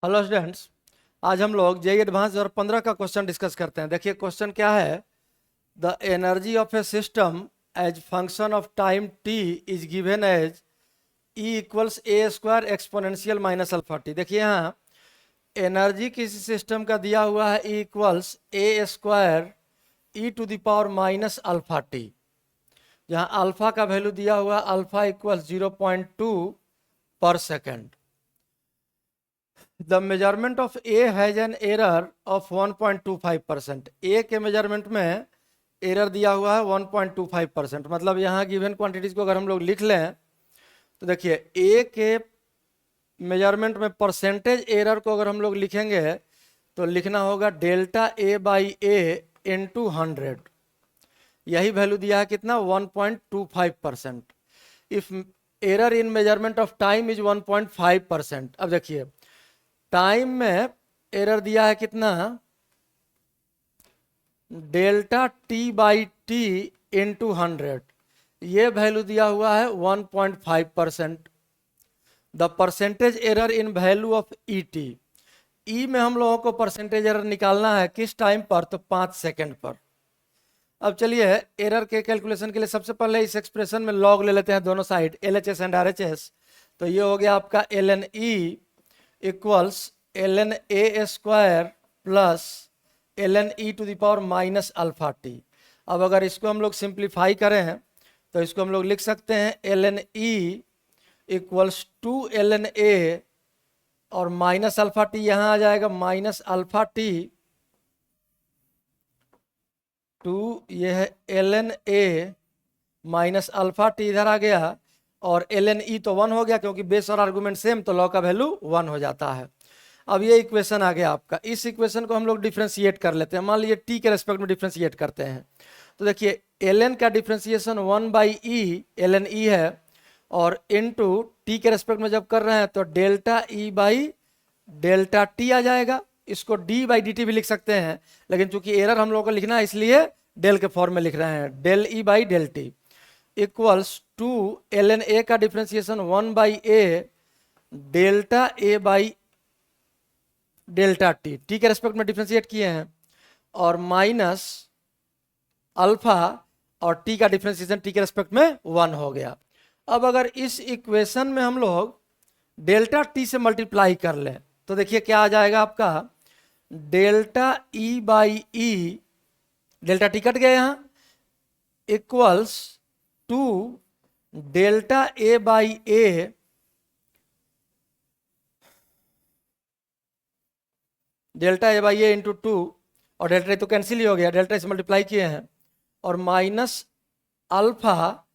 Hello students. आज हम लोग जेई एडवांस 2015 का क्वेश्चन डिस्कस करते हैं। देखिए क्वेश्चन क्या है। The energy of a system as function of time T is given as E equals A square exponential minus alpha T. देखिए यहाँ एनर्जी किसी सिस्टम का दिया हुआ है E equals A square E to the power minus alpha T, जहाँ alpha का value दिया हुआ है अल्फा इक्वल्स 0.2 पर second. The measurement of A has an error of 1.25%। A के मेजरमेंट में एरर दिया हुआ है 1.25%। मतलब यहाँ गिवन क्वांटिटीज को अगर हम लोग लिख लें तो देखिए ए के मेजरमेंट में परसेंटेज एरर को अगर हम लोग लिखेंगे तो लिखना होगा delta A by A into 100। यही वैल्यू दिया है कितना 1.25%। If error in measurement of time is 1.5%। अब देखिए टाइम में एरर दिया है कितना delta T by T into 100। ये वैल्यू दिया हुआ है 1.5%। The percentage error in value of E T, E में हम लोगों को परसेंटेज एरर निकालना है किस टाइम पर, तो 5 सेकेंड पर। अब चलिए एरर के कैलकुलेशन के लिए सबसे पहले इस एक्सप्रेशन में लॉग ले लेते हैं दोनों side, L H S and R H S. तो ये हो गया आपका L N E equals L N A square plus L N E to the power minus alpha T. अब अगर इसको हम लोग सिंप्लीफाई करें तो इसको हम लोग लिख सकते हैं L N E equals to L N A और माइनस अल्फा टी यहाँ आ जाएगा माइनस अल्फा टी टू, ये है L N A minus alpha T इधर आ गया और एल एन ई तो 1 हो गया क्योंकि बेस और आर्गुमेंट सेम, तो लॉ का वैल्यू 1 हो जाता है। अब ये इक्वेशन आ गया आपका। इस इक्वेशन को हम लोग डिफ्रेंशिएट कर लेते हैं। मान लीजिए टी के रेस्पेक्ट में डिफ्रेंशिएट करते हैं तो देखिए एल एन का differentiation 1 by E L N E है और इनटू टी के रेस्पेक्ट में जब कर रहे हैं तो delta E by delta T आ जाएगा। इसको डी बाई डी टी भी लिख सकते हैं, लेकिन चूंकि एरर हम लोगों को लिखना है इसलिए डेल के फॉर्म में लिख रहे हैं, del E by del T equals to L N A का differentiation 1 by A delta A by delta T, T के रेस्पेक्ट में डिफ्रेंशिएट किए हैं, और माइनस अल्फा और टी का डिफ्रेंशिएशन टी के रेस्पेक्ट में 1 हो गया। अब अगर इस इक्वेशन में हम लोग डेल्टा टी से मल्टीप्लाई कर लें तो देखिए क्या आ जाएगा आपका delta E by E, delta T cut गया यहां, equals to delta A by A delta A by A into 2 और डेल्टा ए तो कैंसिल ही हो गया, डेल्टा से मल्टीप्लाई किए हैं, और माइनस अल्फा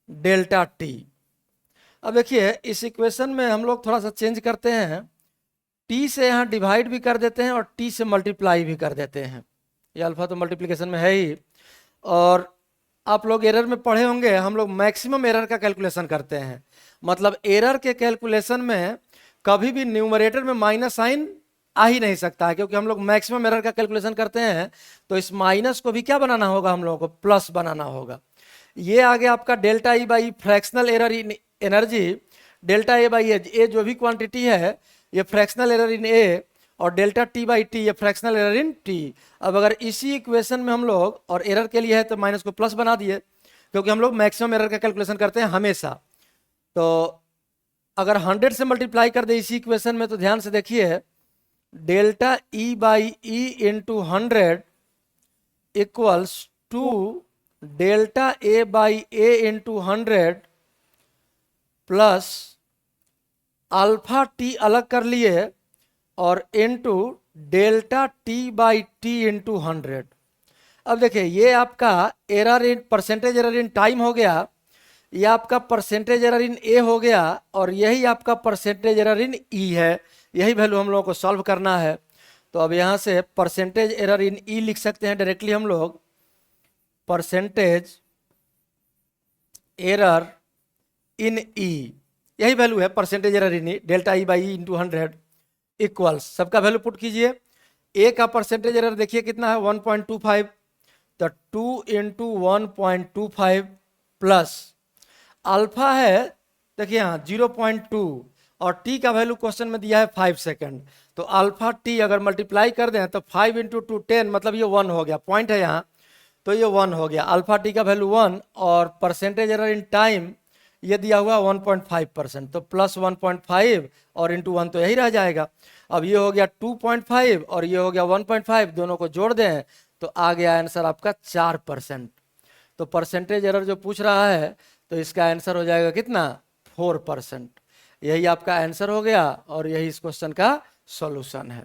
डेल्टा टी। अब देखिए इस इक्वेशन में हम लोग थोड़ा सा चेंज करते हैं, टी से यहाँ डिवाइड भी कर देते हैं और टी से मल्टीप्लाई भी कर देते हैं। ये अल्फा तो मल्टीप्लिकेशन में है ही, और आप लोग एरर में पढ़े होंगे हम लोग मैक्सिमम एरर का कैलकुलेशन करते हैं। मतलब एरर के कैलकुलेशन में कभी भी न्यूमरेटर में माइनस साइन आ ही नहीं सकता है, क्योंकि हम लोग मैक्सिमम एरर का कैलकुलेशन करते हैं तो इस माइनस को भी क्या बनाना होगा, हम लोगों को प्लस बनाना होगा। ये आ गया आपका delta E by fractional error in energy, delta A by A जो भी क्वांटिटी है ये फ्रैक्शनल एरर इन ए, और डेल्टा टी बाई टी ये फ्रैक्शनल एरर इन टी। अब अगर इसी इक्वेशन में हम लोग, और एरर के लिए है तो माइनस को प्लस बना दिए क्योंकि हम लोग मैक्सिमम एरर का कैलकुलेशन करते हैं हमेशा। तो अगर 100 से मल्टीप्लाई कर दे इसी इक्वेशन में तो ध्यान से देखिए delta E by E into 100 equals to delta A by A into 100 plus alpha T अलग कर लिए और into delta T by T into 100। अब देखिए ये आपका error in percentage error in time हो गया, ये आपका परसेंटेज एरर इन ए हो गया, और यही आपका परसेंटेज एरर इन ई है। यही वैल्यू हम लोगों को सॉल्व करना है। तो अब यहाँ से परसेंटेज एरर इन ई लिख सकते हैं डायरेक्टली हम लोग, परसेंटेज एरर इन ई, यही वैल्यू है percentage error in E, delta E by E into 100 equals, सबका वैल्यू पुट कीजिए। ए का परसेंटेज एरर देखिए कितना है 1.25, तो 2 इंटू 1.25 प्लस अल्फा है देखिए यहाँ 0.2 और टी का वैल्यू क्वेश्चन में दिया है 5 सेकंड। तो अल्फा टी अगर मल्टीप्लाई कर दें तो 5 इंटू 2 10, मतलब ये 1 हो गया, पॉइंट है यहाँ, तो ये 1 हो गया। अल्फा टी का वैल्यू 1 और परसेंटेज एरर इन टाइम ये दिया हुआ 1.5%, तो प्लस 1.5 और इंटू 1 तो यही रह जाएगा। अब ये हो गया 2.5 और ये हो गया 1.5, दोनों को जोड़ दें तो आ गया आंसर आपका 4%। तो परसेंटेज एरर जो पूछ रहा है तो इसका आंसर हो जाएगा कितना, 4%। यही आपका आंसर हो गया और यही इस क्वेश्चन का सॉल्यूशन है।